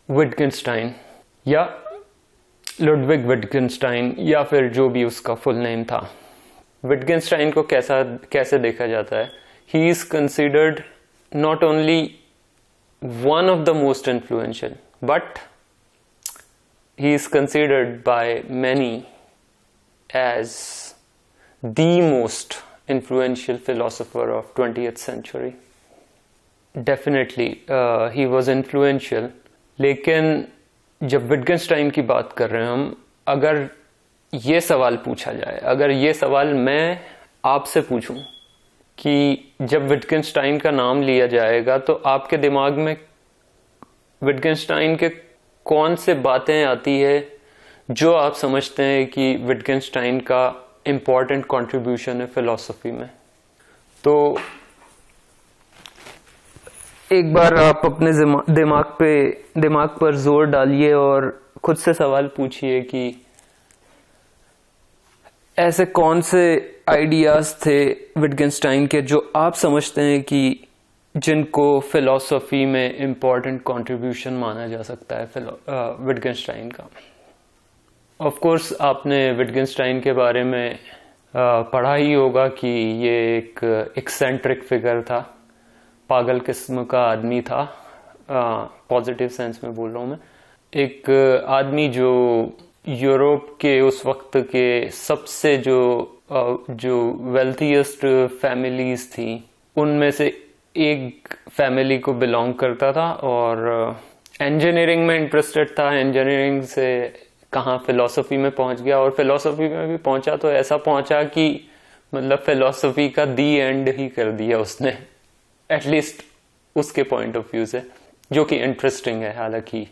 विटगेनस्टाइन या लुडविग विटगेनस्टाइन या फिर जो भी उसका फुल नेम था। विटगेनस्टाइन को कैसे देखा जाता है? He is considered not only one of the most influential but he is considered by many as the most influential philosopher of 20th century. Definitely he was influential, लेकिन जब विटगेनस्टाइन की बात कर रहे हैं हम, अगर ये सवाल पूछा जाए, अगर ये सवाल मैं आपसे पूछूं कि जब विटगेनस्टाइन का नाम लिया जाएगा तो आपके दिमाग में विटगेनस्टाइन के कौन से बातें आती है जो आप समझते हैं कि विटगेनस्टाइन का इम्पॉर्टेंट कंट्रीब्यूशन है फिलॉसफी में? तो एक बार आप अपने दिमाग पर जोर डालिए और खुद से सवाल पूछिए कि ऐसे कौन से आइडियाज थे विटगेनस्टाइन के जो आप समझते हैं कि जिनको फिलॉसफी में इम्पॉर्टेंट कंट्रीब्यूशन माना जा सकता है विटगेनस्टाइन का। ऑफ कोर्स आपने विटगेनस्टाइन के बारे में पढ़ा ही होगा कि ये एक एक्सेंट्रिक फिगर था, पागल किस्म का आदमी था, पॉजिटिव सेंस में बोल रहा हूँ मैं। एक आदमी जो यूरोप के उस वक्त के सबसे जो वेल्थीएस्ट फैमिलीज थी उनमें से एक फैमिली को बिलोंग करता था और इंजीनियरिंग में इंटरेस्टेड था। इंजीनियरिंग से कहाँ फिलॉसफी में पहुंच गया और फिलॉसफी में भी पहुंचा तो ऐसा पहुंचा कि मतलब फिलॉसफी का दी एंड ही कर दिया उसने, एटलीस्ट उसके पॉइंट ऑफ व्यू से, जो कि इंटरेस्टिंग है। हालांकि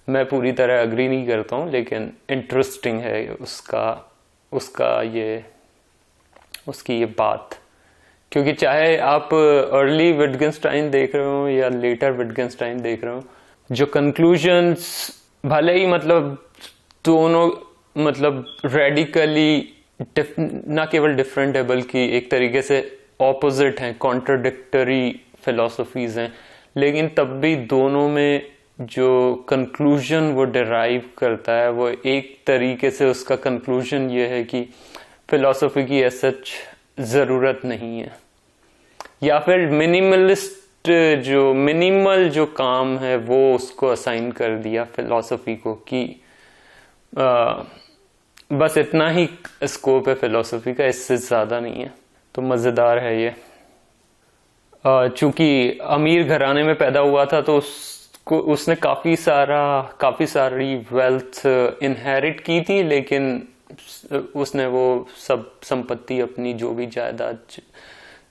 मैं पूरी तरह अग्री नहीं करता हूँ, लेकिन इंटरेस्टिंग है उसकी ये बात, क्योंकि चाहे आप अर्ली विटगेनस्टाइन देख रहे हो या लेटर विटगेनस्टाइन देख रहे हो, जो कंक्लूजन्स भले ही मतलब दोनों मतलब रेडिकली ना केवल डिफरेंट है बल्कि एक तरीके से ऑपोजिट हैं, कॉन्ट्राडिक्टरी फिलॉसफीज हैं, लेकिन तब भी दोनों में जो कंक्लूजन वो डिराइव करता है वो एक तरीके से उसका कंक्लूजन ये है कि फिलॉसफी की एज सच जरूरत नहीं है, या फिर मिनिमल जो काम है वो उसको असाइन कर दिया फिलॉसफी को कि बस इतना ही स्कोप है फिलॉसफी का, इससे ज्यादा नहीं है। तो मजेदार है ये। चूंकि अमीर घराने में पैदा हुआ था तो उसने काफी सारी वेल्थ इनहेरिट की थी, लेकिन उसने वो सब संपत्ति अपनी जो भी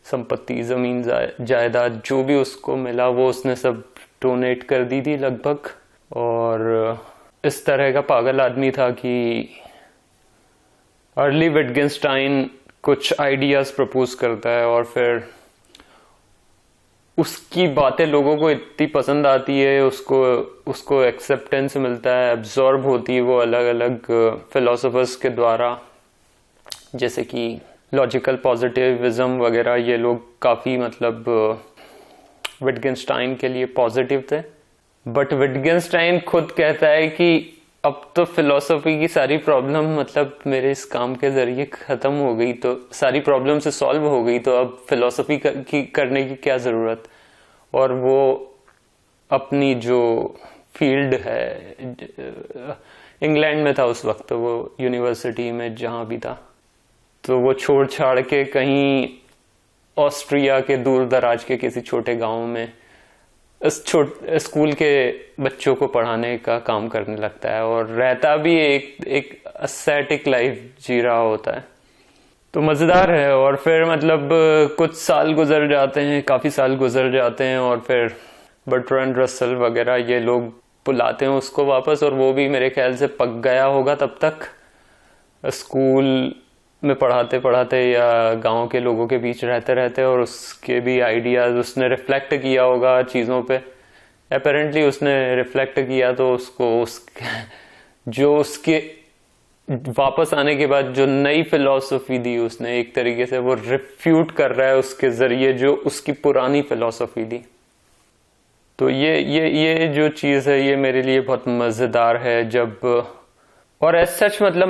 संपत्ति जमीन जायदाद जो भी उसको मिला वो उसने सब डोनेट कर दी थी लगभग। और इस तरह का पागल आदमी था कि अर्ली विटगेनस्टाइन कुछ आइडियाज प्रपोज करता है और फिर उसकी बातें लोगों को इतनी पसंद आती है, उसको एक्सेप्टेंस मिलता है, एब्जॉर्ब होती है वो अलग अलग फिलोसोफर्स के द्वारा, जैसे कि लॉजिकल पॉजिटिविज्म वगैरह। ये लोग काफी मतलब विटगेनस्टाइन के लिए पॉजिटिव थे, बट विटगेनस्टाइन खुद कहता है कि अब तो फिलॉसफी की सारी प्रॉब्लम मतलब मेरे इस काम के जरिए खत्म हो गई, तो सारी प्रॉब्लम से सॉल्व हो गई, तो अब फिलॉसफी करने की क्या जरूरत। और वो अपनी जो फील्ड है, इंग्लैंड में था उस वक्त, वो यूनिवर्सिटी में जहां भी था, तो वो छोड़ छाड़ के कहीं ऑस्ट्रिया के दूर दराज के किसी छोटे गांव में स्कूल के बच्चों को पढ़ाने का काम करने लगता है और रहता भी एक एस्थेटिक लाइफ जी रहा होता है। तो मजेदार है। और फिर मतलब कुछ साल गुजर जाते हैं, काफी साल गुजर जाते हैं और फिर बर्ट्रैंड रसल वगैरह ये लोग बुलाते हैं उसको वापस, और वो भी मेरे ख्याल से पक गया होगा तब तक स्कूल में पढ़ाते पढ़ाते या गांव के लोगों के बीच रहते रहते, और उसके भी आइडियाज उसने रिफ्लेक्ट किया होगा चीज़ों पे। अपेरेंटली उसने रिफ्लेक्ट किया तो उसके वापस आने के बाद जो नई फिलॉसफी दी उसने, एक तरीके से वो रिफ्यूट कर रहा है उसके जरिए जो उसकी पुरानी फिलॉसफी दी। तो ये जो चीज़ है ये मेरे लिए बहुत मज़ेदार है जब, और एज सच मतलब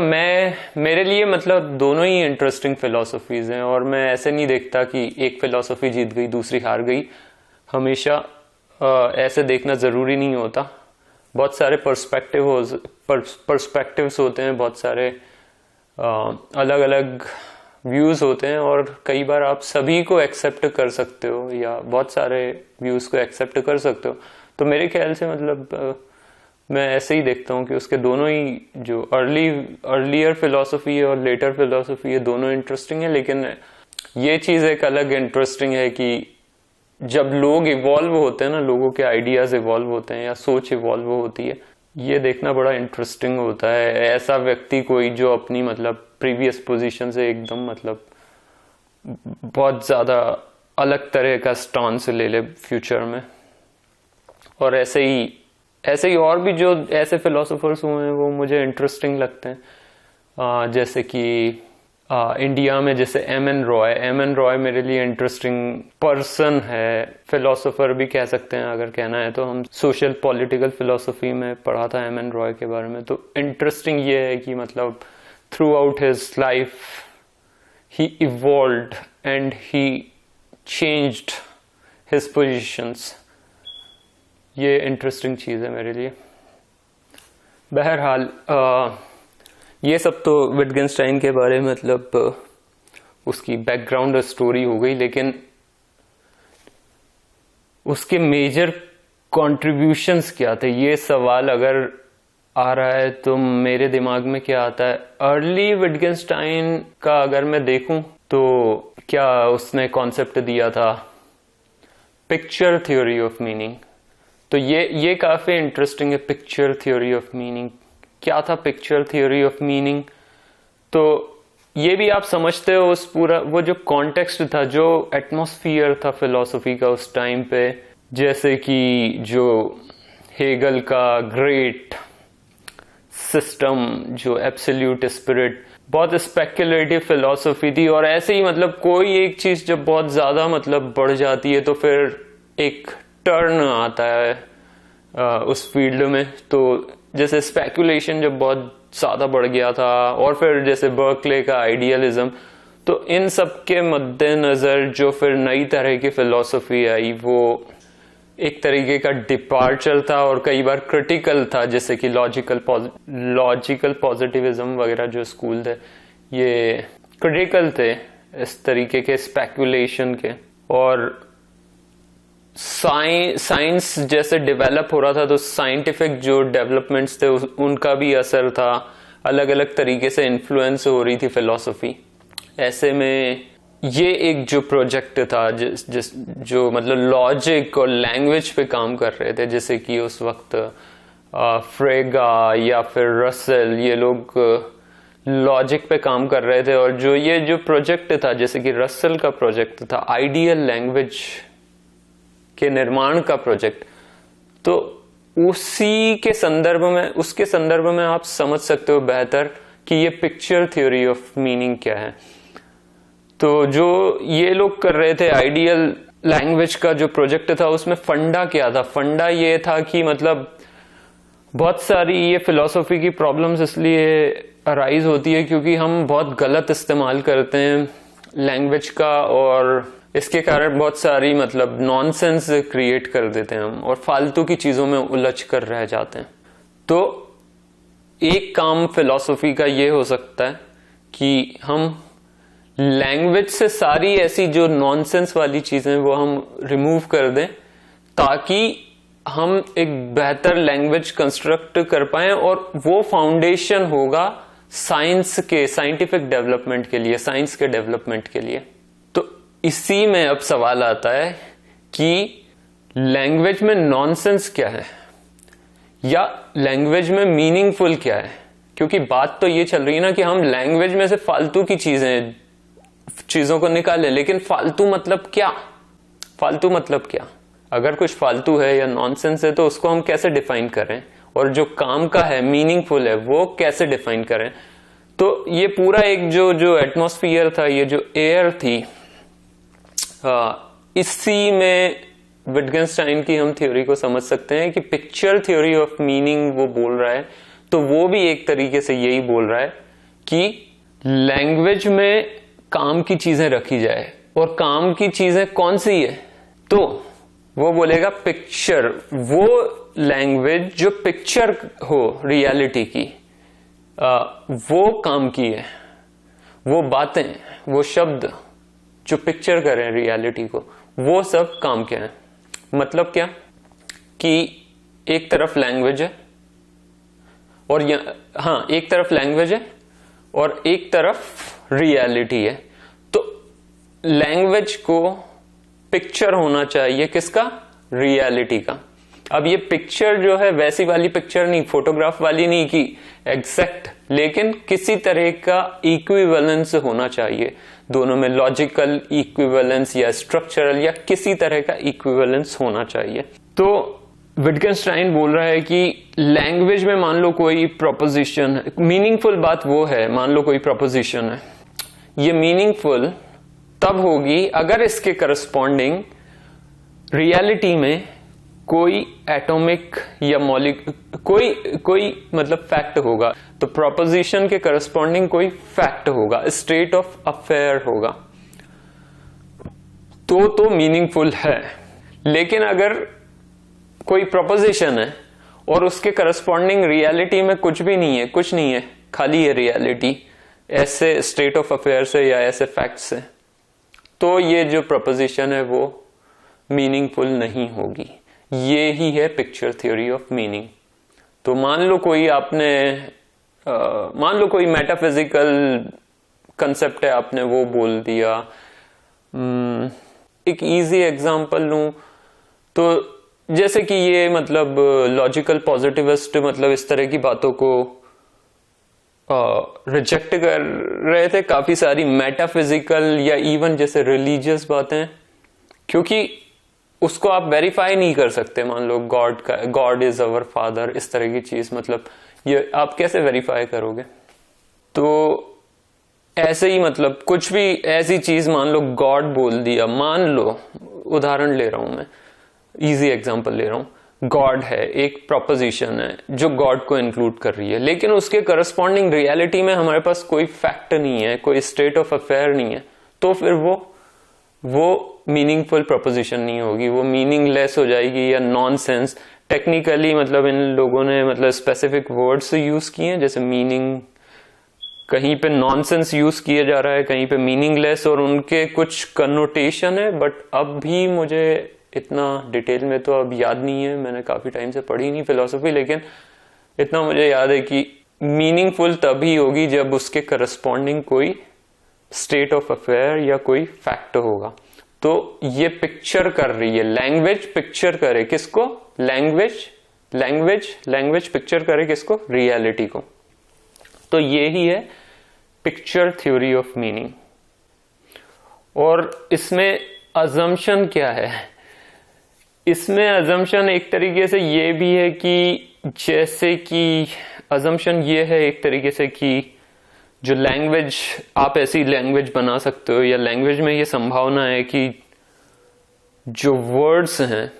मेरे लिए मतलब दोनों ही इंटरेस्टिंग फिलोसफीज हैं, और मैं ऐसे नहीं देखता कि एक फिलोसफी जीत गई दूसरी हार गई। हमेशा ऐसे देखना ज़रूरी नहीं होता। बहुत सारे पर्सपेक्टिव्स होते हैं, बहुत सारे अलग अलग व्यूज़ होते हैं, और कई बार आप सभी को एक्सेप्ट कर सकते हो या बहुत सारे व्यूज़ को एक्सेप्ट कर सकते हो। तो मेरे ख्याल से मतलब मैं ऐसे ही देखता हूँ कि उसके दोनों ही जो अर्लियर फिलोसफी है और लेटर फिलोसफी है दोनों इंटरेस्टिंग है। लेकिन ये चीज़ एक अलग इंटरेस्टिंग है कि जब लोग इवॉल्व होते हैं ना, लोगों के आइडियाज इवॉल्व होते हैं या सोच इवॉल्व होती है, ये देखना बड़ा इंटरेस्टिंग होता है। ऐसा व्यक्ति कोई जो अपनी मतलब प्रीवियस पोजीशन से एकदम मतलब बहुत ज़्यादा अलग तरह का स्टांस ले ले फ्यूचर में। और ऐसे ही और भी जो ऐसे फिलोसोफर्स हुए हैं वो मुझे इंटरेस्टिंग लगते हैं। जैसे कि इंडिया में जैसे एम एन रॉय मेरे लिए इंटरेस्टिंग पर्सन है, फिलोसोफर भी कह सकते हैं अगर कहना है तो। हम सोशल पॉलिटिकल फिलोसफी में पढ़ा था एम एन रॉय के बारे में। तो इंटरेस्टिंग ये है कि मतलब through out his life he evolved and he changed his positions. ये इंटरेस्टिंग चीज़ है मेरे लिए। बहरहाल ये सब तो विटगेनस्टाइन के बारे में मतलब उसकी बैकग्राउंड स्टोरी हो गई, लेकिन उसके मेजर कंट्रीब्यूशंस क्या थे, ये सवाल अगर आ रहा है तो मेरे दिमाग में क्या आता है। अर्ली विटगेनस्टाइन का अगर मैं देखूं तो क्या उसने कॉन्सेप्ट दिया था, पिक्चर थ्योरी ऑफ मीनिंग। तो ये काफी इंटरेस्टिंग है, पिक्चर थ्योरी ऑफ मीनिंग। क्या था पिक्चर थ्योरी ऑफ मीनिंग? तो ये भी आप समझते हो उस पूरा वो जो कॉन्टेक्स्ट था, जो एटमॉस्फियर था फिलॉसफी का उस टाइम पे, जैसे कि जो हेगल का ग्रेट सिस्टम, जो एब्सोल्यूट स्पिरिट, बहुत स्पेक्युलेटिव फिलॉसफी थी। और ऐसे ही मतलब कोई एक चीज जब बहुत ज्यादा मतलब बढ़ जाती है तो फिर एक टर्न आता है उस फील्ड में। तो जैसे स्पेकुलेशन जब बहुत ज्यादा बढ़ गया था, और फिर जैसे बर्कले का आइडियलिज्म, तो इन सब के मद्देनजर जो फिर नई तरह की फिलॉसफी आई वो एक तरीके का डिपार्चर था और कई बार क्रिटिकल था। जैसे कि लॉजिकल पॉजिटिविज्म वगैरह जो स्कूल थे ये क्रिटिकल थे इस तरीके के स्पेकुलेशन के। और साइंस जैसे डेवलप हो रहा था तो साइंटिफिक जो डेवलपमेंट्स थे उनका भी असर था, अलग अलग तरीके से इन्फ्लुएंस हो रही थी फिलॉसफी। ऐसे में ये एक जो प्रोजेक्ट था जो मतलब लॉजिक और लैंग्वेज पे काम कर रहे थे, जैसे कि उस वक्त फ्रेगा या फिर रसेल, ये लोग लॉजिक पे काम कर रहे थे। और ये जो प्रोजेक्ट था, जैसे कि रसेल का प्रोजेक्ट था आइडियल लैंग्वेज के निर्माण का प्रोजेक्ट, तो उसके संदर्भ में आप समझ सकते हो बेहतर कि ये पिक्चर थ्योरी ऑफ मीनिंग क्या है। तो जो ये लोग कर रहे थे आइडियल लैंग्वेज का जो प्रोजेक्ट था, उसमें फंडा क्या था? फंडा ये था कि मतलब बहुत सारी ये फिलॉसफी की प्रॉब्लम्स इसलिए अराइज होती है क्योंकि हम बहुत गलत इस्तेमाल करते हैं लैंग्वेज का, और इसके कारण बहुत सारी मतलब नॉनसेंस क्रिएट कर देते हैं हम, और फालतू की चीजों में उलझ कर रह जाते हैं। तो एक काम फिलॉसफी का ये हो सकता है कि हम लैंग्वेज से सारी ऐसी जो नॉनसेंस वाली चीजें वो हम रिमूव कर दें, ताकि हम एक बेहतर लैंग्वेज कंस्ट्रक्ट कर पाएं, और वो फाउंडेशन होगा साइंटिफिक डेवलपमेंट के लिए, साइंस के डेवलपमेंट के लिए। तो इसी में अब सवाल आता है कि लैंग्वेज में नॉनसेंस क्या है या लैंग्वेज में मीनिंगफुल क्या है। क्योंकि बात तो ये चल रही है ना कि हम लैंग्वेज में से फालतू की चीजों को निकालें, लेकिन फालतू मतलब क्या? फालतू मतलब क्या? अगर कुछ फालतू है या नॉनसेंस है तो उसको हम कैसे डिफाइन करें, और जो काम का है, मीनिंगफुल है, वो कैसे डिफाइन करें। तो ये पूरा एक जो एटमॉस्फियर था, ये जो एयर थी, इसी में विटगेनस्टाइन की हम थ्योरी को समझ सकते हैं कि पिक्चर थ्योरी ऑफ मीनिंग वो बोल रहा है, तो वो भी एक तरीके से यही बोल रहा है कि लैंग्वेज में काम की चीजें रखी जाए, और काम की चीजें कौन सी है, तो वो बोलेगा पिक्चर, वो लैंग्वेज जो पिक्चर हो रियलिटी की, वो काम की है, वो बातें, वो शब्द जो पिक्चर करें रियलिटी को, वो सब काम के हैं। मतलब क्या कि एक तरफ लैंग्वेज है और हाँ, एक तरफ लैंग्वेज है और एक तरफ रियलिटी है, तो लैंग्वेज को पिक्चर होना चाहिए किसका, रियलिटी का। अब ये पिक्चर जो है वैसी वाली पिक्चर नहीं, फोटोग्राफ वाली नहीं कि एग्जैक्ट, लेकिन किसी तरह का इक्विवेलेंस होना चाहिए दोनों में, लॉजिकल इक्विवेलेंस या स्ट्रक्चरल या किसी तरह का इक्विवेलेंस होना चाहिए। तो विटगेनस्टाइन बोल रहा है कि लैंग्वेज में मान लो कोई प्रोपोजिशन, मीनिंगफुल बात वो है, मान लो कोई प्रोपोजिशन है, ये मीनिंगफुल तब होगी अगर इसके करस्पॉन्डिंग रियलिटी में कोई एटॉमिक या कोई मतलब फैक्ट होगा, तो प्रोपोजिशन के करस्पॉन्डिंग कोई फैक्ट होगा, स्टेट ऑफ अफेयर होगा, तो मीनिंगफुल है। लेकिन अगर कोई प्रोपोजिशन है और उसके करस्पॉन्डिंग रियलिटी में कुछ भी नहीं है, कुछ नहीं है, खाली है रियलिटी, ऐसे स्टेट ऑफ अफेयर से या ऐसे फैक्ट से, तो ये जो प्रोपोजिशन है वो मीनिंगफुल नहीं होगी। ये ही है पिक्चर थ्योरी ऑफ मीनिंग। तो मान लो कोई मेटाफिजिकल कंसेप्ट है, आपने वो बोल दिया। एक इजी एग्जांपल लूं तो जैसे कि ये मतलब लॉजिकल पॉजिटिविस्ट मतलब इस तरह की बातों को रिजेक्ट कर रहे थे, काफी सारी मेटाफिजिकल या इवन जैसे रिलीजियस बातें, क्योंकि उसको आप वेरीफाई नहीं कर सकते। मान लो गॉड इज अवर फादर, इस तरह की चीज, मतलब ये आप कैसे वेरीफाई करोगे? तो ऐसे ही मतलब कुछ भी ऐसी चीज, मान लो गॉड बोल दिया, मान लो, उदाहरण ले रहा हूं मैं, इजी एग्जांपल ले रहा हूं, गॉड है, एक प्रोपोजिशन है जो गॉड को इंक्लूड कर रही है, लेकिन उसके करस्पॉन्डिंग रियलिटी में हमारे पास कोई फैक्ट नहीं है, कोई स्टेट ऑफ अफेयर नहीं है, तो फिर वो मीनिंगफुल प्रोपोजिशन नहीं होगी, वो मीनिंगलेस हो जाएगी या नॉनसेंस। टेक्निकली मतलब इन लोगों ने मतलब स्पेसिफिक वर्ड्स यूज किए हैं, जैसे मीनिंग, कहीं पे नॉनसेंस यूज किया जा रहा है, कहीं पे मीनिंगलेस, और उनके कुछ कनोटेशन है, बट अब भी मुझे इतना डिटेल में तो अब याद नहीं है, मैंने काफी टाइम से पढ़ी नहीं फिलॉसफी, लेकिन इतना मुझे याद है कि मीनिंगफुल तभी होगी जब उसके करस्पॉन्डिंग कोई स्टेट ऑफ अफेयर या कोई फैक्ट होगा। तो ये पिक्चर कर रही है, लैंग्वेज पिक्चर करे किसको? लैंग्वेज पिक्चर करे किसको? रियलिटी को। तो ये ही है पिक्चर थ्योरी ऑफ मीनिंग। और इसमें अजम्पशन क्या है? इसमें अजम्पशन एक तरीके से ये भी है कि जैसे कि अजम्पशन ये है एक तरीके से कि जो लैंग्वेज, आप ऐसी लैंग्वेज बना सकते हो, या लैंग्वेज में ये संभावना है कि जो वर्ड्स हैं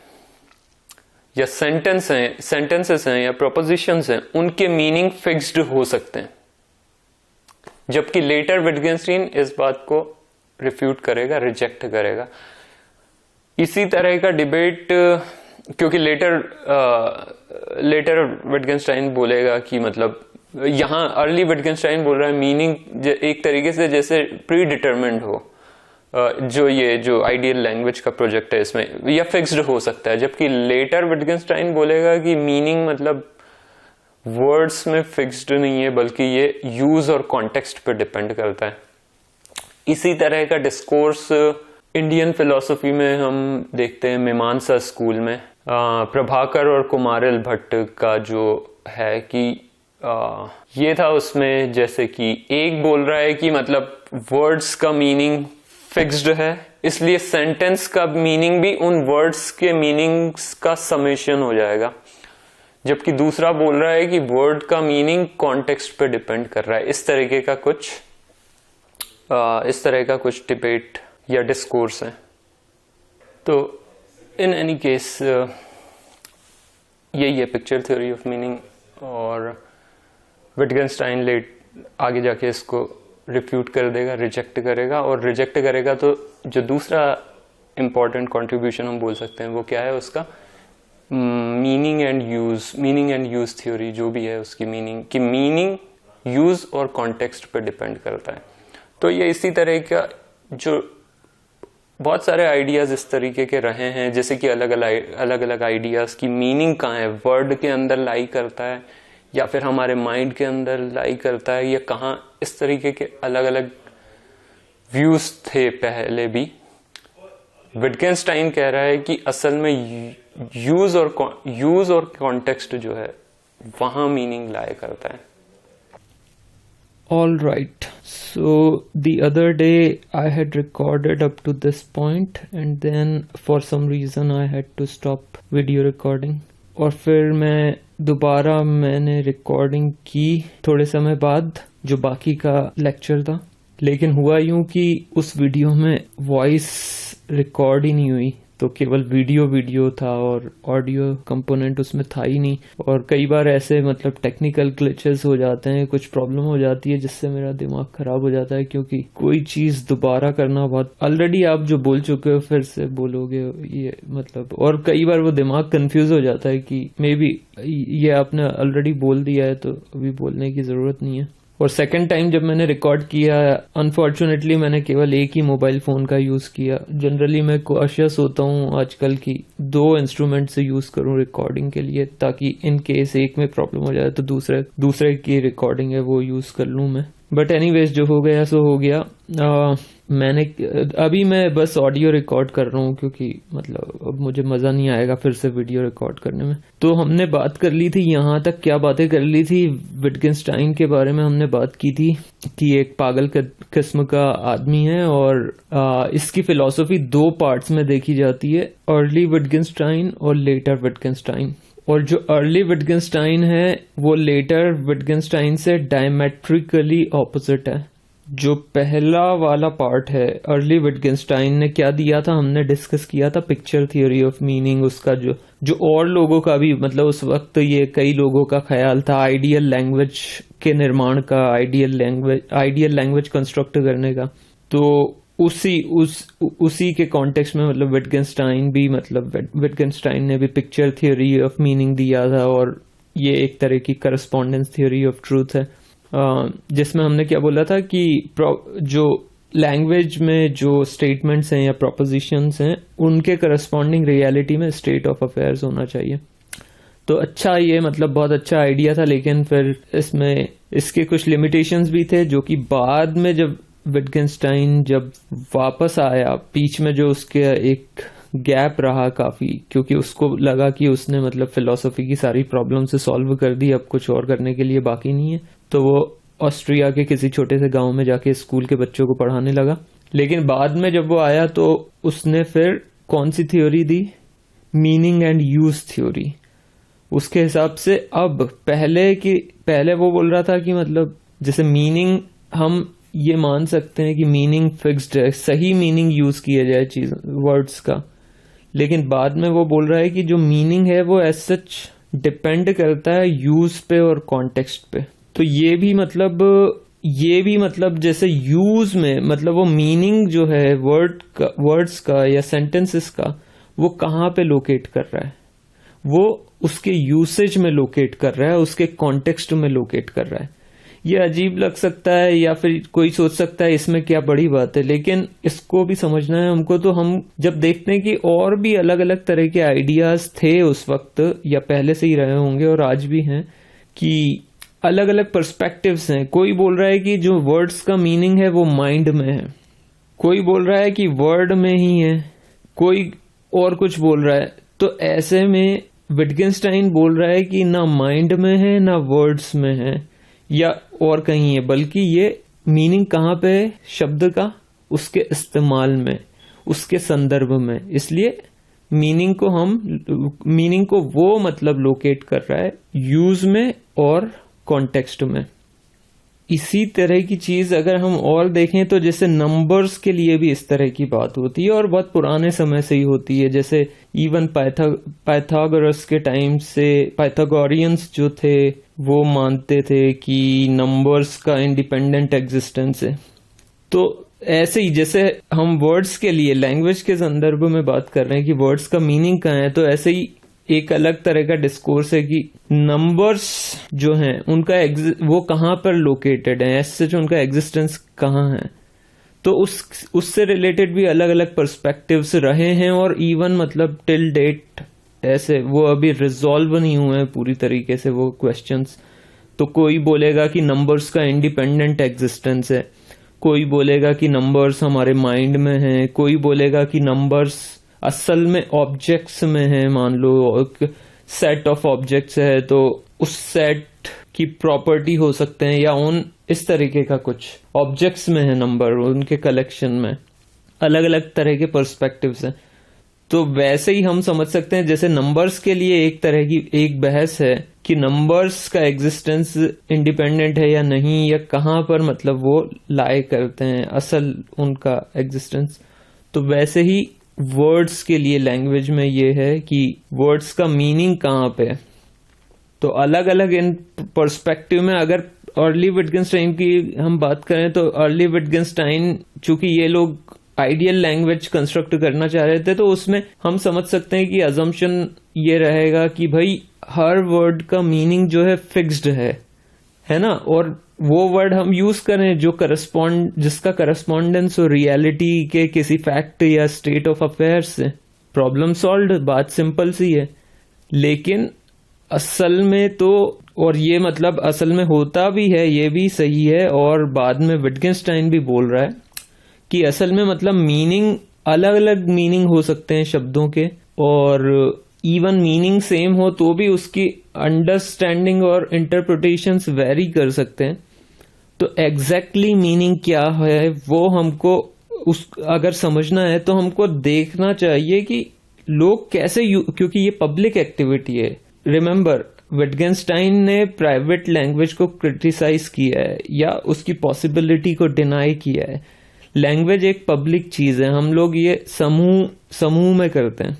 या सेंटेंसेस हैं या प्रोपोजिशंस हैं, उनके मीनिंग फिक्स्ड हो सकते हैं, जबकि लेटर विटगेनस्टाइन इस बात को रिफ्यूट करेगा, रिजेक्ट करेगा। इसी तरह का डिबेट, क्योंकि लेटर विटगेनस्टाइन बोलेगा कि मतलब यहां अर्ली विटगेनस्टाइन बोल रहा है मीनिंग एक तरीके से जैसे प्री डिटरमिन्ड हो, जो आइडियल लैंग्वेज का प्रोजेक्ट है इसमें, या फिक्स्ड हो सकता है, जबकि लेटर विटगेनस्टाइन बोलेगा कि मीनिंग मतलब वर्ड्स में फिक्स्ड नहीं है, बल्कि ये यूज और कॉन्टेक्स्ट पे डिपेंड करता है। इसी तरह का डिस्कोर्स इंडियन फिलॉसफी में हम देखते हैं मीमांसा स्कूल में, प्रभाकर और कुमारिल भट्ट का जो है कि ये था उसमें, जैसे कि एक बोल रहा है कि मतलब वर्ड्स का मीनिंग फिक्स्ड है, इसलिए सेंटेंस का मीनिंग भी उन वर्ड्स के मीनिंग्स का समेशन हो जाएगा, जबकि दूसरा बोल रहा है कि वर्ड का मीनिंग कॉन्टेक्स्ट पे डिपेंड कर रहा है। इस तरह का कुछ डिबेट या डिस्कोर्स है। तो इन एनी केस यही है पिक्चर थ्योरी ऑफ मीनिंग, और विटगेनस्टाइन लेट आगे जाके इसको रिफ्यूट कर देगा, रिजेक्ट करेगा, और रिजेक्ट करेगा तो जो दूसरा इम्पॉर्टेंट कंट्रीब्यूशन हम बोल सकते हैं वो क्या है उसका, मीनिंग एंड यूज थ्योरी जो भी है उसकी मीनिंग यूज और कॉन्टेक्स्ट पे डिपेंड करता है। तो ये इसी तरह का जो बहुत सारे आइडियाज इस तरीके के रहे हैं, जैसे कि अलग अलग आइडियाज की मीनिंग कहाँ है, वर्ड के अंदर लाई करता है या फिर हमारे माइंड के अंदर लाई करता है, या कहाँ, इस तरीके के अलग अलग व्यूज थे पहले भी। विटगेनस्टाइन कह रहा है कि असल में यूज और कॉन्टेक्स्ट जो है वहां मीनिंग लाया करता है। All right, so the other day I had recorded up to this point and then for some reason I had to stop video recording, और फिर मैं दोबारा मैंने रिकॉर्डिंग की थोड़े समय बाद जो बाकी का लेक्चर था, लेकिन हुआ यूं कि उस वीडियो में वॉइस रिकॉर्ड ही नहीं हुई, तो केवल वीडियो था और ऑडियो कंपोनेंट उसमें था ही नहीं। और कई बार ऐसे मतलब टेक्निकल ग्लिचेस हो जाते हैं, कुछ प्रॉब्लम हो जाती है जिससे मेरा दिमाग खराब हो जाता है, क्योंकि कोई चीज दोबारा करना बहुत, ऑलरेडी आप जो बोल चुके हो फिर से बोलोगे ये मतलब, और कई बार वो दिमाग कंफ्यूज हो जाता है कि मे बी ये आपने ऑलरेडी बोल दिया है तो अभी बोलने की जरूरत नहीं है। और सेकंड टाइम जब मैंने रिकॉर्ड किया, अनफॉर्चुनेटली मैंने केवल एक ही मोबाइल फोन का यूज किया। जनरली मैं कॉशियस होता हूँ आजकल की 2 इंस्ट्रूमेंट से यूज करूँ रिकॉर्डिंग के लिए, ताकि इन केस एक में प्रॉब्लम हो जाए तो दूसरे की रिकॉर्डिंग है वो यूज कर लूँ मैं। बट एनीवेज जो हो गया सो हो गया। अभी मैं बस ऑडियो रिकॉर्ड कर रहा हूँ क्योंकि मतलब अब मुझे मजा नहीं आएगा फिर से वीडियो रिकॉर्ड करने में। तो हमने बात कर ली थी, यहाँ तक क्या बातें कर ली थी, विटगेनस्टाइन के बारे में हमने बात की थी कि एक पागल किस्म का आदमी है, और इसकी फिलॉसफी 2 पार्ट्स में देखी जाती है, अर्ली विटगेनस्टाइन और लेटर विटगेनस्टाइन। और जो अर्ली विटगेनस्टाइन है वो लेटर विटगेनस्टाइन से डायमेट्रिकली ऑपोजिट है। जो पहला वाला पार्ट है अर्ली विटगेनस्टाइन ने क्या दिया था, हमने डिस्कस किया था पिक्चर थ्योरी ऑफ मीनिंग, उसका जो और लोगों का भी मतलब उस वक्त ये कई लोगों का ख्याल था आइडियल लैंग्वेज के निर्माण का, आइडियल लैंग्वेज कंस्ट्रक्ट करने का। तो उसी के कॉन्टेक्स्ट में मतलब विटगेनस्टाइन ने भी पिक्चर थ्योरी ऑफ मीनिंग दिया था, और ये एक तरह की करस्पॉन्डेंस थ्योरी ऑफ ट्रूथ है, जिसमें हमने क्या बोला था कि जो लैंग्वेज में जो स्टेटमेंट्स हैं या प्रोपोजिशंस हैं उनके करस्पॉन्डिंग रियलिटी में स्टेट ऑफ अफेयर्स होना चाहिए। तो अच्छा, ये मतलब बहुत अच्छा आइडिया था, लेकिन फिर इसमें इसके कुछ लिमिटेशंस भी थे, जो कि बाद में जब विटगेनस्टाइन जब वापस आया, बीच में जो उसके एक गैप रहा काफी, क्योंकि उसको लगा कि उसने मतलब फिलॉसफी की सारी प्रॉब्लम से सॉल्व कर दी, अब कुछ और करने के लिए बाकी नहीं है, तो वो ऑस्ट्रिया के किसी छोटे से गांव में जाके स्कूल के बच्चों को पढ़ाने लगा। लेकिन बाद में जब वो आया तो उसने फिर कौन सी थ्योरी दी, मीनिंग एंड यूज थ्योरी। उसके हिसाब से अब पहले वो बोल रहा था कि मतलब जैसे मीनिंग हम ये मान सकते हैं कि मीनिंग फिक्स्ड है, सही मीनिंग यूज किया जाए चीज वर्ड्स का, लेकिन बाद में वो बोल रहा है कि जो मीनिंग है वो एज सच डिपेंड करता है यूज पे और कॉन्टेक्स्ट पे। तो ये भी मतलब जैसे यूज में मतलब वो मीनिंग जो है वर्ड्स का या सेंटेंसेस का वो कहाँ पे लोकेट कर रहा है, वो उसके यूसेज में लोकेट कर रहा है, उसके कॉन्टेक्स्ट में लोकेट कर रहा है। ये अजीब लग सकता है या फिर कोई सोच सकता है इसमें क्या बड़ी बात है, लेकिन इसको भी समझना है हमको। तो हम जब देखते हैं कि और भी अलग अलग तरह के आइडियाज थे उस वक्त या पहले से ही रहे होंगे और आज भी हैं, कि अलग अलग पर्सपेक्टिव्स हैं। कोई बोल रहा है कि जो वर्ड्स का मीनिंग है वो माइंड में है, कोई बोल रहा है कि वर्ड में ही है, कोई और कुछ बोल रहा है। तो ऐसे में विटगेनस्टाइन बोल रहा है कि ना माइंड में है ना वर्ड्स में है या और कहीं है, बल्कि ये मीनिंग कहाँ पे है शब्द का, उसके इस्तेमाल में, उसके संदर्भ में। इसलिए मीनिंग को वो मतलब लोकेट कर रहा है यूज में और कॉन्टेक्स्ट में। इसी तरह की चीज अगर हम और देखें तो जैसे नंबर्स के लिए भी इस तरह की बात होती है और बहुत पुराने समय से ही होती है। जैसे इवन पाइथागोरस के टाइम से पाइथागोरियंस जो थे वो मानते थे कि नंबर्स का इंडिपेंडेंट एग्जिस्टेंस है। तो ऐसे ही जैसे हम वर्ड्स के लिए लैंग्वेज के संदर्भ में बात कर रहे हैं कि वर्ड्स का मीनिंग कहाँ है, तो ऐसे ही एक अलग तरह का डिस्कोर्स है कि नंबर्स जो हैं उनका वो कहाँ पर लोकेटेड है, ऐसे जो उनका एग्जिस्टेंस कहाँ है। तो उससे रिलेटेड भी अलग अलग पर्सपेक्टिव्स रहे हैं और इवन मतलब टिल डेट ऐसे वो अभी रिजॉल्व नहीं हुए हैं पूरी तरीके से वो क्वेश्चंस। तो कोई बोलेगा कि नंबर्स का इंडिपेंडेंट एग्जिस्टेंस है, कोई बोलेगा कि नंबर्स हमारे माइंड में हैं, कोई बोलेगा कि नंबर्स असल में ऑब्जेक्ट्स में है। मान लो एक सेट ऑफ ऑब्जेक्ट्स है तो उस सेट की प्रॉपर्टी हो सकते हैं या उन इस तरीके का कुछ ऑब्जेक्ट्स में है नंबर, उनके कलेक्शन में अलग अलग तरह के पर्सपेक्टिव्स हैं। तो वैसे ही हम समझ सकते हैं जैसे नंबर्स के लिए एक तरह की एक बहस है कि नंबर्स का एग्जिस्टेंस इंडिपेंडेंट है या नहीं, या कहाँ पर मतलब वो लाई करते हैं असल उनका एग्जिस्टेंस। तो वैसे ही वर्ड्स के लिए लैंग्वेज में ये है कि वर्ड्स का मीनिंग कहाँ पे है। तो अलग अलग इन पर्सपेक्टिव में अगर अर्ली विटगेन्स्टाइन की हम बात करें तो अर्ली विटगेन्स्टाइन चूंकि ये लोग आइडियल लैंग्वेज कंस्ट्रक्ट करना चाह रहे थे, तो उसमें हम समझ सकते हैं कि अजम्पशन ये रहेगा कि भाई हर वर्ड का मीनिंग जो है फिक्स्ड है ना, और वो वर्ड हम यूज करें जो जिसका करस्पॉन्डेंस हो रियलिटी के किसी फैक्ट या स्टेट ऑफ अफेयर्स से। प्रॉब्लम सॉल्व्ड, बात सिंपल सी है। लेकिन असल में तो, और ये मतलब असल में होता भी है, ये भी सही है, और बाद में विटगेन्स्टाइन भी बोल रहा है कि असल में मतलब मीनिंग अलग अलग मीनिंग हो सकते हैं शब्दों के, और इवन मीनिंग सेम हो तो भी उसकी अंडरस्टैंडिंग और इंटरप्रिटेशंस वेरी कर सकते हैं। तो एग्जैक्टली मीनिंग क्या है वो हमको अगर समझना है तो हमको देखना चाहिए कि लोग कैसे क्योंकि ये पब्लिक एक्टिविटी है। रिमेंबर, विटगेन्स्टाइन ने प्राइवेट लैंग्वेज को क्रिटिसाइज किया है या उसकी पॉसिबिलिटी को डिनाई किया है। लैंग्वेज एक पब्लिक चीज है, हम लोग ये समूह में करते हैं।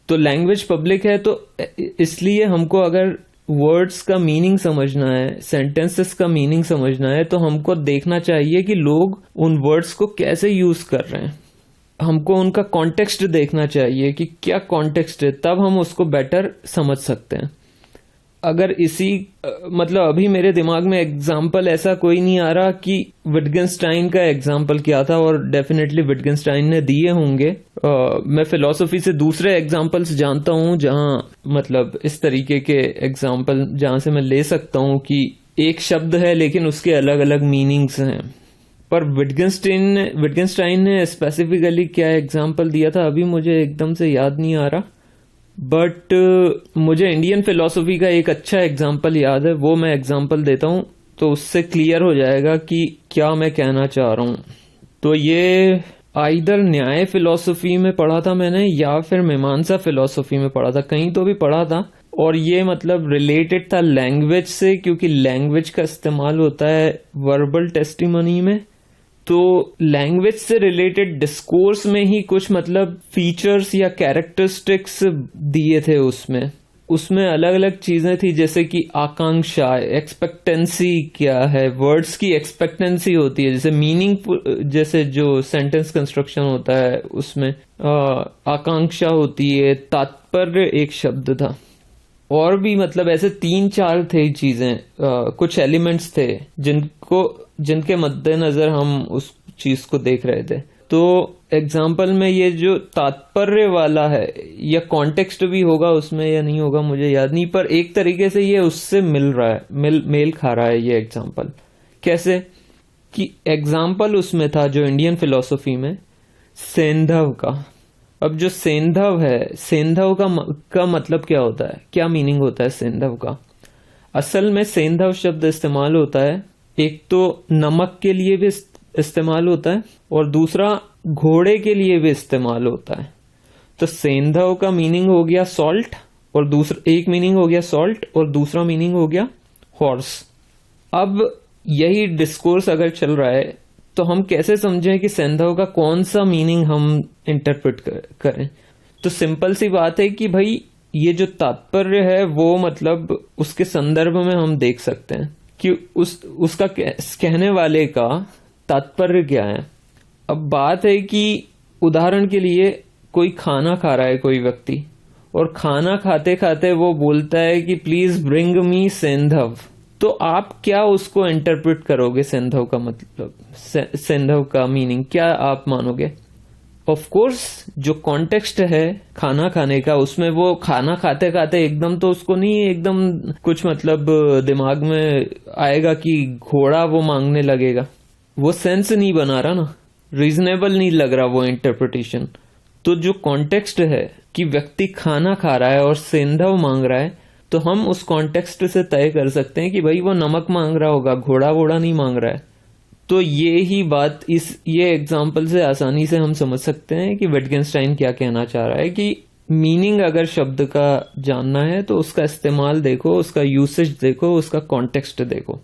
तो लैंग्वेज पब्लिक है, तो इसलिए हमको अगर वर्ड्स का मीनिंग समझना है, सेंटेंसेस का मीनिंग समझना है, तो हमको देखना चाहिए कि लोग उन वर्ड्स को कैसे यूज कर रहे हैं। हमको उनका कॉन्टेक्स्ट देखना चाहिए कि क्या कॉन्टेक्स्ट है, तब हम उसको बेटर समझ सकते हैं। अगर इसी मतलब अभी मेरे दिमाग में एग्जाम्पल ऐसा कोई नहीं आ रहा कि विटगेन्स्टाइन का एग्जाम्पल क्या था, और डेफिनेटली विटगेन्स्टाइन ने दिए होंगे। मैं फिलॉसफी से दूसरे एग्जाम्पल्स जानता हूं जहां मतलब इस तरीके के एग्जाम्पल जहां से मैं ले सकता हूं कि एक शब्द है लेकिन उसके अलग अलग मीनिंग्स हैं। पर विटगेन्स्टाइन ने स्पेसिफिकली क्या एग्जाम्पल दिया था अभी मुझे एकदम से याद नहीं आ रहा, बट मुझे इंडियन फिलॉसफी का एक अच्छा एग्जाम्पल याद है, वो मैं एग्जाम्पल देता हूँ तो उससे क्लियर हो जाएगा कि क्या मैं कहना चाह रहा हूँ। तो ये आइदर न्याय फिलॉसफी में पढ़ा था मैंने या फिर मीमांसा फिलॉसफी में पढ़ा था, कहीं तो भी पढ़ा था, और ये मतलब रिलेटेड था लैंग्वेज से, क्योंकि लैंग्वेज का इस्तेमाल होता है वर्बल टेस्टिमनी में। तो लैंग्वेज से रिलेटेड डिस्कोर्स में ही कुछ मतलब फीचर्स या कैरेक्टरिस्टिक्स दिए थे उसमें अलग अलग चीजें थी, जैसे कि आकांक्षा, एक्सपेक्टेंसी क्या है, वर्ड्स की एक्सपेक्टेंसी होती है, जैसे मीनिंग, जैसे जो सेंटेंस कंस्ट्रक्शन होता है उसमें आकांक्षा होती है, तात्पर्य एक शब्द था, और भी मतलब ऐसे 3-4 थे चीजें, कुछ एलिमेंट्स थे जिनके मद्देनजर हम उस चीज को देख रहे थे। तो एग्जाम्पल में ये जो तात्पर्य वाला है, या कॉन्टेक्स्ट भी होगा उसमें या नहीं होगा मुझे याद नहीं, पर एक तरीके से ये उससे मिल रहा है, मेल खा रहा है ये एग्जाम्पल। कैसे कि एग्जाम्पल उसमें था जो इंडियन फिलॉसफी में सेंधव का। अब जो सेंधव है, सेंधव का मतलब क्या होता है, क्या मीनिंग होता है सेंधव का? असल में सेंधव शब्द इस्तेमाल होता है, एक तो नमक के लिए भी इस्तेमाल होता है और दूसरा घोड़े के लिए भी इस्तेमाल होता है। तो सेंधव का मीनिंग हो गया सॉल्ट, और एक मीनिंग हो गया सॉल्ट और दूसरा मीनिंग हो गया हॉर्स। अब यही डिस्कोर्स अगर चल रहा है तो हम कैसे समझें कि सेंधव का कौन सा मीनिंग हम इंटरप्रेट करें। तो सिंपल सी बात है कि भाई ये जो तात्पर्य है वो मतलब उसके संदर्भ में हम देख सकते हैं कि उसका कहने वाले का तात्पर्य क्या है। अब बात है कि उदाहरण के लिए कोई खाना खा रहा है कोई व्यक्ति, और खाना खाते खाते वो बोलता है कि प्लीज ब्रिंग मी सेंधव, तो आप क्या उसको इंटरप्रेट करोगे? सेंधव का मतलब, सेंधव का मीनिंग क्या आप मानोगे? ऑफ कोर्स जो कॉन्टेक्स्ट है खाना खाने का, उसमें वो खाना खाते खाते एकदम तो उसको नहीं एकदम कुछ मतलब दिमाग में आएगा कि घोड़ा वो मांगने लगेगा, वो सेंस नहीं बना रहा ना, रीजनेबल नहीं लग रहा वो इंटरप्रिटेशन। तो जो कॉन्टेक्स्ट है कि व्यक्ति खाना खा रहा है और सेंधव मांग रहा है, तो हम उस कॉन्टेक्स्ट से तय कर सकते हैं कि भाई वो नमक मांग रहा होगा, घोड़ा वोड़ा नहीं मांग रहा है। तो ये ही बात ये एग्जाम्पल से आसानी से हम समझ सकते हैं कि विटगेन्स्टाइन क्या कहना चाह रहा है कि मीनिंग अगर शब्द का जानना है तो उसका इस्तेमाल देखो, उसका यूसेज देखो, उसका कॉन्टेक्स्ट देखो।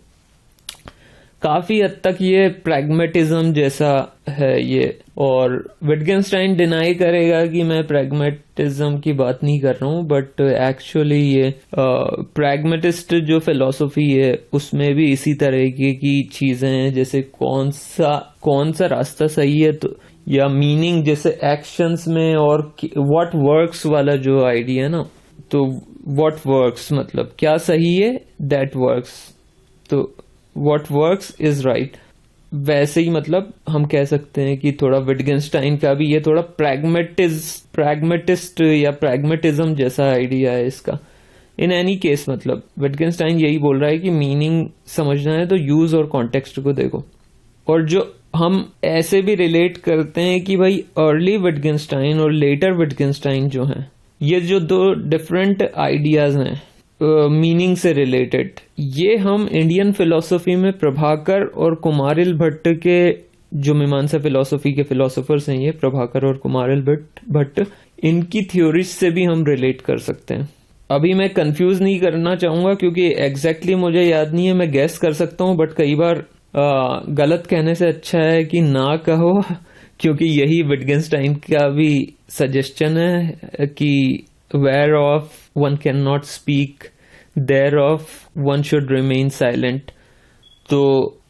काफी हद तक ये प्रैग्मेटिज्म जैसा है ये, और विटगेन्स्टाइन डिनाई करेगा कि मैं प्रैग्मेटिज्म की बात नहीं कर रहा हूँ, बट एक्चुअली ये प्रैग्मेटिस्ट जो फिलॉसफी है उसमें भी इसी तरह की चीजें हैं, जैसे कौन सा रास्ता सही है, तो या मीनिंग जैसे एक्शंस में, और व्हाट वर्क्स वाला जो आइडिया है ना, तो व्हाट वर्क्स मतलब क्या सही है, दैट वर्क्स, तो what works is right। वैसे ही मतलब हम कह सकते हैं कि थोड़ा विटगेन्स्टाइन का भी ये थोड़ा प्रैग्मेटिस्ट या प्रैग्मेटिज्म जैसा आइडिया है इसका। इन एनी केस मतलब विटगेन्स्टाइन यही बोल रहा है कि मीनिंग समझना है तो यूज और कॉन्टेक्स्ट को देखो। और जो हम ऐसे भी रिलेट करते हैं कि भाई अर्ली विटगेन्स्टाइन और लेटर विटगेन्स्टाइन जो हैं, ये जो दो डिफरेंट आइडियाज हैं मीनिंग से रिलेटेड, ये हम इंडियन फिलोसफी में प्रभाकर और कुमारिल भट्ट के जो मीमांसा फिलोसफी के फिलोसोफर्स हैं, ये प्रभाकर और कुमारिल भट्ट, इनकी थ्योरीज से भी हम रिलेट कर सकते हैं। अभी मैं कंफ्यूज नहीं करना चाहूंगा क्योंकि एग्जैक्टली मुझे याद नहीं है, मैं गेस कर सकता हूँ, बट कई बार गलत कहने से अच्छा है कि ना कहो, क्योंकि यही विटगेन्स्टाइन का भी सजेशन है कि whereof one cannot speak, thereof one should remain silent। तो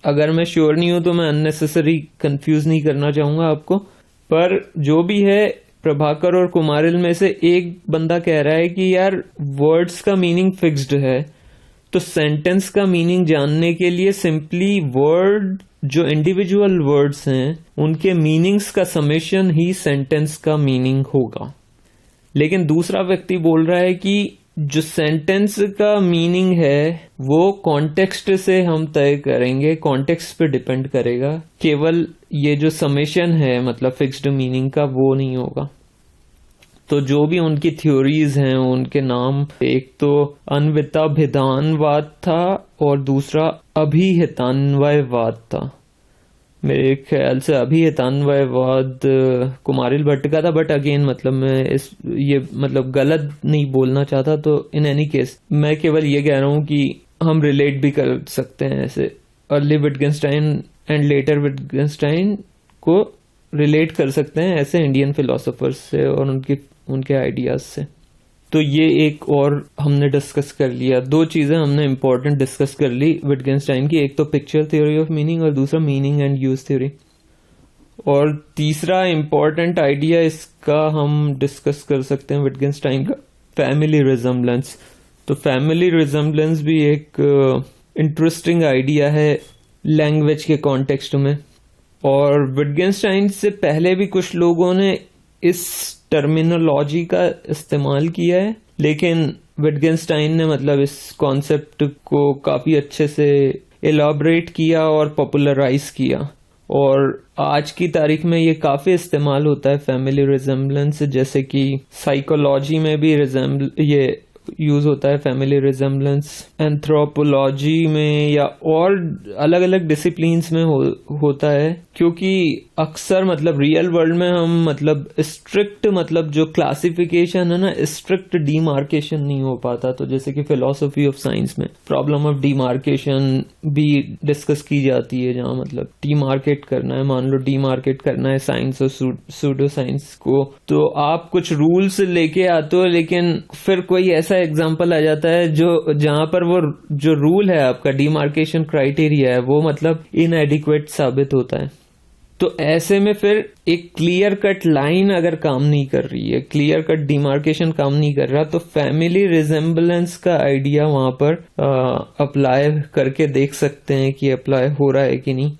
अगर मैं श्योर नहीं हूं तो मैं अननेसेसरी कंफ्यूज नहीं करना चाहूंगा आपको, पर जो भी है प्रभाकर और कुमारिल में से एक बंदा कह रहा है कि यार वर्ड्स का मीनिंग फिक्स्ड है, तो सेंटेंस का मीनिंग जानने के लिए सिंपली वर्ड जो इंडिविजुअल वर्ड्स हैं उनके मीनिंग्स का समेशन ही सेंटेंस का मीनिंग होगा। लेकिन दूसरा व्यक्ति बोल रहा है कि जो सेंटेंस का मीनिंग है वो कॉन्टेक्स्ट से हम तय करेंगे, कॉन्टेक्स्ट पे डिपेंड करेगा, केवल ये जो समेशन है मतलब फिक्स्ड मीनिंग का वो नहीं होगा। तो जो भी उनकी थ्योरीज हैं उनके नाम, एक तो अन्विताभिधानवाद था और दूसरा अभिहितान्वयवाद था। मेरे ख्याल से अभिहितान्वयवाद कुमारिल भट्ट का था, बट अगेन मतलब मैं ये मतलब गलत नहीं बोलना चाहता, तो इन एनी केस मैं केवल ये कह रहा हूँ कि हम रिलेट भी कर सकते हैं ऐसे अर्ली विटगेन्स्टाइन एंड लेटर विटगेन्स्टाइन को रिलेट कर सकते हैं ऐसे इंडियन फिलोसोफर्स से और उनके आइडियाज से। तो ये एक और हमने डिस्कस कर लिया, दो चीजें हमने इंपॉर्टेंट डिस्कस कर ली विटगेन्स्टाइन की, एक तो पिक्चर थ्योरी ऑफ मीनिंग और दूसरा मीनिंग एंड यूज थ्योरी। और तीसरा इंपॉर्टेंट आइडिया इसका हम डिस्कस कर सकते हैं विटगेन्स्टाइन का, फैमिली रिजेम्बलेंस। तो फैमिली रिजेम्बलेंस भी एक इंटरेस्टिंग आइडिया है लैंग्वेज के कॉन्टेक्स्ट में, और विटगेन्स्टाइन से पहले भी कुछ लोगों ने इस टर्मिनोलॉजी का इस्तेमाल किया है, लेकिन विटगेन्स्टाइन ने मतलब इस कॉन्सेप्ट को काफी अच्छे से एलॉबरेट किया और पॉपुलराइज किया, और आज की तारीख में ये काफी इस्तेमाल होता है फैमिली रिजेम्बलेंस, जैसे कि साइकोलॉजी में भी ये यूज होता है फैमिली रिजेम्बलेंस एंथ्रोपोलॉजी में या और अलग अलग डिसिप्लिन्स में होता है, क्योंकि अक्सर मतलब रियल वर्ल्ड में हम मतलब स्ट्रिक्ट मतलब जो क्लासिफिकेशन है ना, स्ट्रिक्ट डीमार्केशन नहीं हो पाता। तो जैसे कि फिलोसफी ऑफ साइंस में प्रॉब्लम ऑफ डीमार्केशन भी डिस्कस की जाती है, जहाँ मतलब डीमार्केट करना है, मान लो डीमार्केट करना है साइंस और सूडो साइंस को, तो आप कुछ रूल्स लेके आते हो, लेकिन फिर कोई ऐसा एग्जांपल आ जाता है जो जहां पर वो जो रूल है आपका डीमार्केशन क्राइटेरिया है वो मतलब इनएडिक्वेट साबित होता है। तो ऐसे में फिर एक क्लियर कट लाइन अगर काम नहीं कर रही है, क्लियर कट डिमार्केशन काम नहीं कर रहा, तो फैमिली रिजेम्बलेंस का आइडिया वहां पर अप्लाई करके देख सकते हैं कि अप्लाई हो रहा है कि नहीं।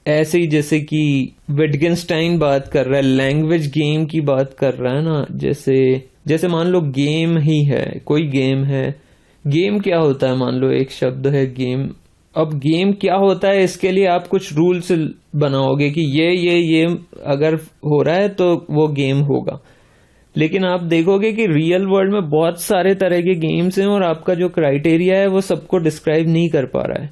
ऐसे ही जैसे कि विटगेंस्टाइन बात कर रहा है, लैंग्वेज गेम की बात कर रहा है ना, जैसे मान लो गेम ही है, कोई गेम है, गेम क्या होता है, मान लो एक शब्द है गेम। अब गेम क्या होता है, इसके लिए आप कुछ रूल्स बनाओगे कि ये अगर हो रहा है तो वो गेम होगा। लेकिन आप देखोगे कि रियल वर्ल्ड में बहुत सारे तरह के गेम्स हैं और आपका जो क्राइटेरिया है वो सबको डिस्क्राइब नहीं कर पा रहा है।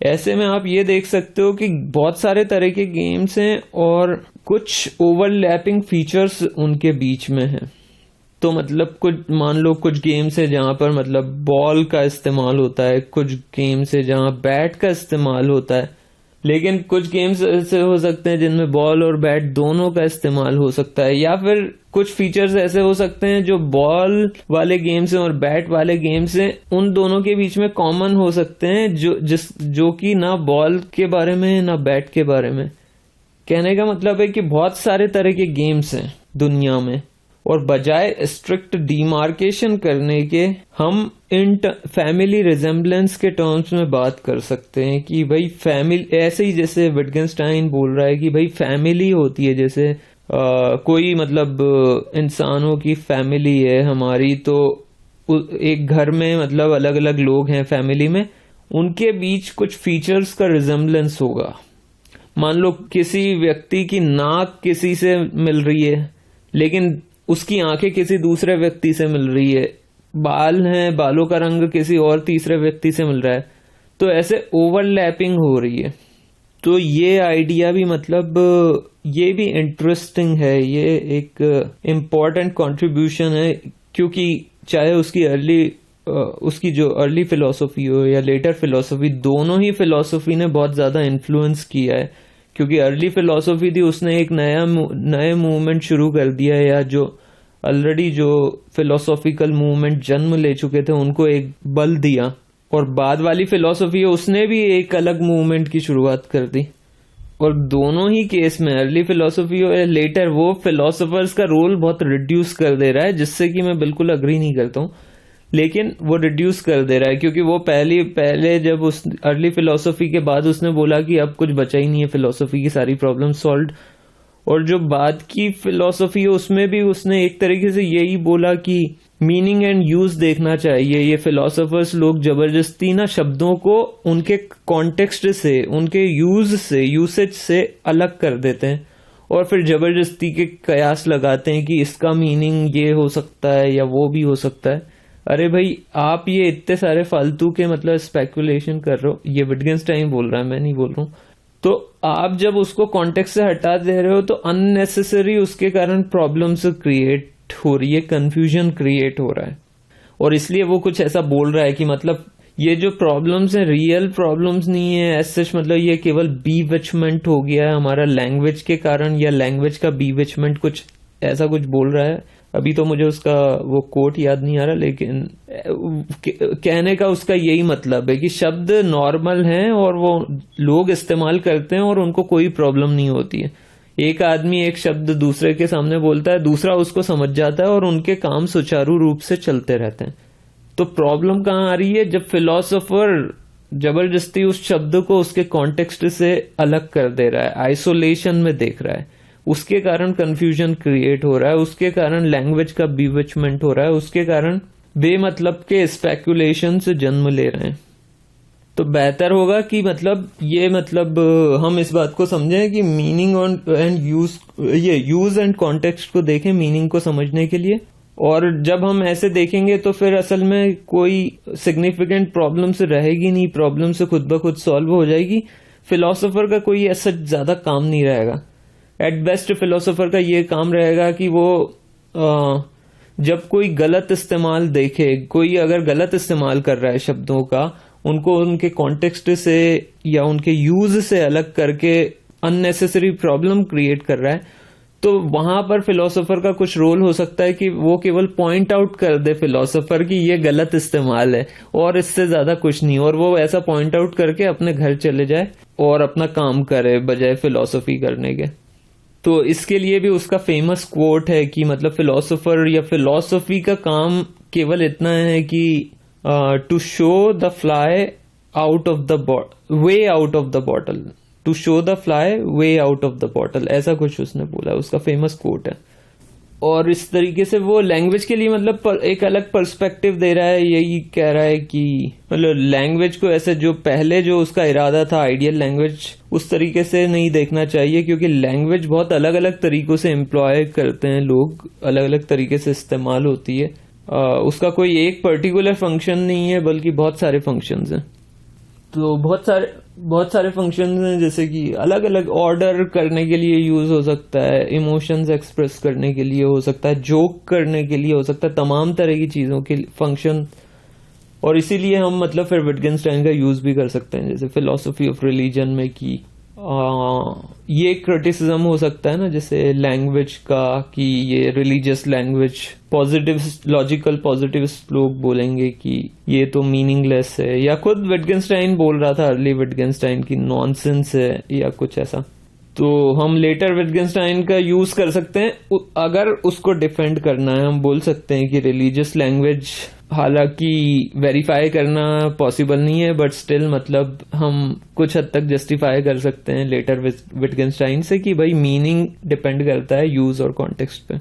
ऐसे में आप ये देख सकते हो कि बहुत सारे तरह के गेम्स हैं और कुछ ओवरलैपिंग फीचर्स उनके बीच में हैं। तो मतलब कुछ मान लो कुछ गेम्स है जहां पर मतलब बॉल का इस्तेमाल होता है, कुछ गेम्स है जहां बैट का इस्तेमाल होता है, लेकिन कुछ गेम्स ऐसे हो सकते हैं जिनमें बॉल और बैट दोनों का इस्तेमाल हो सकता है, या फिर कुछ फीचर्स ऐसे हो सकते हैं जो बॉल वाले गेम्स हैं और बैट वाले गेम्स हैं उन दोनों के बीच में कॉमन हो सकते हैं, जो कि ना बॉल के बारे में है ना बैट के बारे में। कहने का मतलब है कि बहुत सारे तरह के गेम्स हैं दुनिया में, और बजाय स्ट्रिक्ट डिमार्केशन करने के हम इन फैमिली रिजेम्बलेंस के टर्म्स में बात कर सकते हैं कि भाई फैमिली, ऐसे ही जैसे विटगेंस्टाइन बोल रहा है कि भाई फैमिली होती है, जैसे कोई मतलब इंसानों की फैमिली है हमारी, तो एक घर में मतलब अलग अलग लोग हैं फैमिली में, उनके बीच कुछ फीचर्स का रिजेम्बलेंस होगा। मान लो किसी व्यक्ति की नाक किसी से मिल रही है लेकिन उसकी आंखें किसी दूसरे व्यक्ति से मिल रही है, बाल हैं, बालों का रंग किसी और तीसरे व्यक्ति से मिल रहा है, तो ऐसे ओवरलैपिंग हो रही है। तो ये आइडिया भी मतलब ये भी इंटरेस्टिंग है, ये एक इम्पॉर्टेंट कंट्रीब्यूशन है, क्योंकि चाहे उसकी जो अर्ली फिलोसफी हो या लेटर फिलोसफी, दोनों ही फिलोसफी ने बहुत ज्यादा इन्फ्लुएंस किया है। क्योंकि अर्ली फिलोसफी थी, उसने एक नए मूवमेंट शुरू कर दिया है, या जो ऑलरेडी जो फिलोसॉफिकल मूवमेंट जन्म ले चुके थे उनको एक बल दिया, और बाद वाली फिलोसफी है उसने भी एक अलग मूवमेंट की शुरुआत कर दी। और दोनों ही केस में अर्ली फिलोसफी और लेटर, वो फिलोसोफर्स का रोल बहुत रिड्यूस कर दे रहा है, जिससे कि मैं बिल्कुल अग्री नहीं करता हूँ, लेकिन वो रिड्यूस कर दे रहा है। क्योंकि वो पहले जब उस अर्ली फिलोसफी के बाद उसने बोला कि अब कुछ बचा ही नहीं है, फिलोसफी की सारी प्रॉब्लम सॉल्व, और जो बाद की फिलोसफी है उसमें भी उसने एक तरीके से यही बोला कि मीनिंग एंड यूज देखना चाहिए। ये फिलोसोफर्स लोग जबरदस्ती ना शब्दों को उनके कॉन्टेक्स्ट से, उनके यूसेज से अलग कर देते हैं, और फिर जबरदस्ती के कयास लगाते हैं कि इसका मीनिंग ये हो सकता है या वो भी हो सकता है। अरे भाई, आप ये इतने सारे फालतू के मतलब स्पेकुलेशन कर रहे हो, ये विटगेंस्टाइन बोल रहा है, मैं नहीं बोल रहा हूँ। तो आप जब उसको कॉन्टेक्स्ट से हटा दे रहे हो तो अननेसेसरी उसके कारण प्रॉब्लम्स क्रिएट हो रही है, कंफ्यूजन क्रिएट हो रहा है, और इसलिए वो कुछ ऐसा बोल रहा है कि मतलब ये जो प्रॉब्लम्स हैं रियल प्रॉब्लम्स नहीं है एज सच, मतलब ये केवल बीविचमेंट हो गया है हमारा लैंग्वेज के कारण, या लैंग्वेज का बीविचमेंट, कुछ ऐसा कुछ बोल रहा है। अभी तो मुझे उसका वो कोट याद नहीं आ रहा, लेकिन कहने का उसका यही मतलब है कि शब्द नॉर्मल हैं और वो लोग इस्तेमाल करते हैं और उनको कोई प्रॉब्लम नहीं होती है। एक आदमी एक शब्द दूसरे के सामने बोलता है, दूसरा उसको समझ जाता है और उनके काम सुचारू रूप से चलते रहते हैं। तो प्रॉब्लम कहाँ आ रही है, जब फिलोसोफर जबरदस्ती उस शब्द को उसके कॉन्टेक्स्ट से अलग कर दे रहा है, आइसोलेशन में देख रहा है, उसके कारण कंफ्यूजन क्रिएट हो रहा है, उसके कारण लैंग्वेज का बीविचमेंट हो रहा है, उसके कारण बेमतलब के स्पेकुलेशन से जन्म ले रहे हैं। तो बेहतर होगा कि मतलब हम इस बात को समझें कि मीनिंग एंड यूज, ये यूज एंड कॉन्टेक्स्ट को देखें मीनिंग को समझने के लिए, और जब हम ऐसे देखेंगे तो फिर असल में कोई सिग्निफिकेंट प्रॉब्लम से रहेगी नहीं, प्रॉब्लम से खुद ब खुद सॉल्व हो जाएगी। फिलोसोफर का कोई ऐसा ज्यादा काम नहीं रहेगा। एट बेस्ट फिलोसोफर का ये काम रहेगा कि वो जब कोई गलत इस्तेमाल देखे, कोई अगर गलत इस्तेमाल कर रहा है शब्दों का, उनको उनके कॉन्टेक्स्ट से या उनके यूज से अलग करके अननेसेसरी प्रॉब्लम क्रिएट कर रहा है, तो वहां पर फिलोसोफर का कुछ रोल हो सकता है कि वो केवल पॉइंट आउट कर दे फिलोसोफर कि ये गलत इस्तेमाल है और इससे ज्यादा कुछ नहीं, और वो ऐसा पॉइंट आउट करके अपने घर चले जाए और अपना काम करे बजाय फिलोसफी करने के। तो इसके लिए भी उसका फेमस कोट है कि मतलब फिलोसोफर या फिलोसफी का काम केवल इतना है कि to show the fly out of the way out of the bottle, to show the fly way out of the bottle, ऐसा कुछ उसने बोला, उसका फेमस कोट है। और इस तरीके से वो लैंग्वेज के लिए मतलब एक अलग पर्सपेक्टिव दे रहा है। यही कह रहा है कि मतलब लैंग्वेज को ऐसे जो पहले जो उसका इरादा था आइडियल लैंग्वेज, उस तरीके से नहीं देखना चाहिए, क्योंकि लैंग्वेज बहुत अलग अलग तरीकों से एम्प्लॉय करते हैं लोग, अलग अलग तरीके से इस्तेमाल होती है। उसका कोई एक पर्टिकुलर फंक्शन नहीं है, बल्कि बहुत सारे फंक्शंस हैं। तो बहुत सारे फंक्शंस हैं, जैसे कि अलग अलग ऑर्डर करने के लिए यूज हो सकता है, इमोशंस एक्सप्रेस करने के लिए हो सकता है, जोक करने के लिए हो सकता है, तमाम तरह की चीजों के फंक्शन। और इसीलिए हम मतलब फिर विटगेनस्टाइन का यूज भी कर सकते हैं, जैसे फिलोसफी ऑफ रिलीजन में कि ये क्रिटिसिज्म हो सकता है ना, जैसे लैंग्वेज का, कि ये religious language, positive logical positivist लोग बोलेंगे कि ये तो मीनिंगलेस है, या खुद विटगेनस्टाइन बोल रहा था अर्ली विटगेनस्टाइन की नॉनसेंस है या कुछ ऐसा। तो हम लेटर विटगेनस्टाइन का यूज कर सकते हैं अगर उसको डिफेंड करना है। हम बोल सकते हैं कि रिलीजियस लैंग्वेज हालांकि वेरीफाई करना पॉसिबल नहीं है, बट स्टिल मतलब हम कुछ हद तक जस्टिफाई कर सकते हैं लेटर विटगेनस्टाइन से कि भाई मीनिंग डिपेंड करता है यूज और कॉन्टेक्स्ट पे।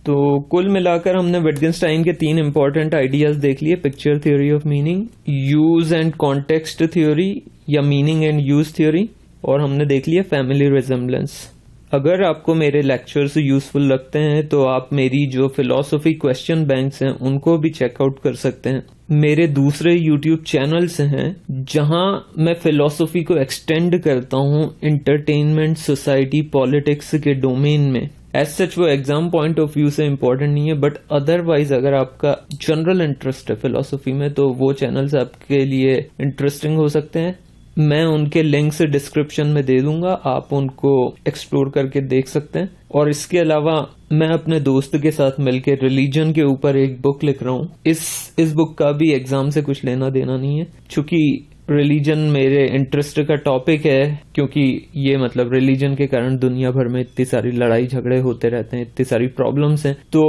तो कुल मिलाकर हमने विटगेनस्टाइन के 3 इंपॉर्टेंट आइडियाज देख लिए, picture theory of meaning, use and context theory या मीनिंग एंड यूज थ्योरी, और हमने देख लिया फैमिली रिजेम्बलेंस। अगर आपको मेरे लेक्चर्स यूजफुल लगते हैं तो आप मेरी जो फिलॉसफी क्वेश्चन बैंक्स हैं उनको भी चेकआउट कर सकते हैं। मेरे दूसरे यूट्यूब चैनल्स हैं जहां मैं फिलॉसफी को एक्सटेंड करता हूं एंटरटेनमेंट, सोसाइटी, पॉलिटिक्स के डोमेन में। एज सच वो एग्जाम पॉइंट ऑफ व्यू से इम्पोर्टेंट नहीं है, बट अदरवाइज अगर आपका जनरल इंटरेस्ट है फिलॉसफी में तो वो चैनल्स आपके लिए इंटरेस्टिंग हो सकते हैं। मैं उनके लिंक्स डिस्क्रिप्शन में दे दूंगा, आप उनको एक्सप्लोर करके देख सकते हैं। और इसके अलावा मैं अपने दोस्त के साथ मिलकर रिलीजन के ऊपर एक बुक लिख रहा हूँ। इस बुक का भी एग्जाम से कुछ लेना देना नहीं है, चूंकि रिलीजन मेरे इंटरेस्ट का टॉपिक है, क्योंकि ये मतलब रिलीजन के कारण दुनिया भर में इतनी सारी लड़ाई झगड़े होते रहते हैं, इतनी सारी प्रॉब्लम्स हैं। तो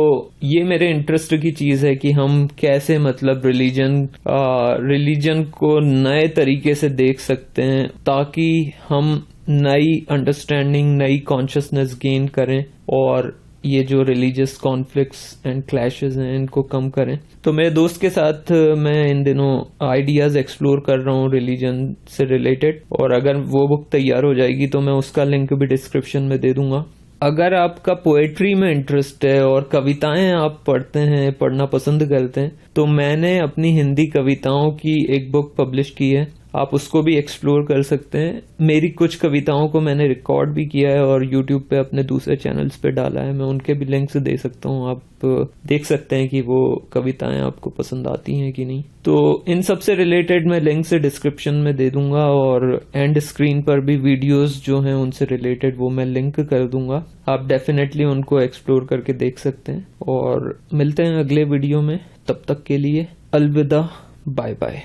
ये मेरे इंटरेस्ट की चीज है कि हम कैसे मतलब रिलीजन को नए तरीके से देख सकते हैं, ताकि हम नई अंडरस्टैंडिंग, नई कॉन्शियसनेस गेन करें और ये जो रिलीजियस कॉन्फ्लिक्ट्स एंड क्लैशेस हैं इनको कम करें। तो मेरे दोस्त के साथ मैं इन दिनों आइडियाज एक्सप्लोर कर रहा हूँ रिलीजन से रिलेटेड, और अगर वो बुक तैयार हो जाएगी तो मैं उसका लिंक भी डिस्क्रिप्शन में दे दूंगा। अगर आपका पोएट्री में इंटरेस्ट है और कविताएं आप पढ़ते हैं, पढ़ना पसंद करते हैं, तो मैंने अपनी हिंदी कविताओं की एक बुक पब्लिश की है, आप उसको भी एक्सप्लोर कर सकते हैं। मेरी कुछ कविताओं को मैंने रिकॉर्ड भी किया है और यूट्यूब पे अपने दूसरे चैनल्स पे डाला है, मैं उनके भी लिंक्स दे सकता हूँ, आप देख सकते हैं कि वो कविताएं आपको पसंद आती हैं कि नहीं। तो इन सब से रिलेटेड मैं लिंक्स डिस्क्रिप्शन में दे दूंगा, और एंड स्क्रीन पर भी वीडियोस जो हैं उनसे रिलेटेड वो मैं लिंक कर दूंगा, आप डेफिनेटली उनको एक्सप्लोर करके देख सकते हैं। और मिलते हैं अगले वीडियो में, तब तक के लिए अलविदा, बाय बाय।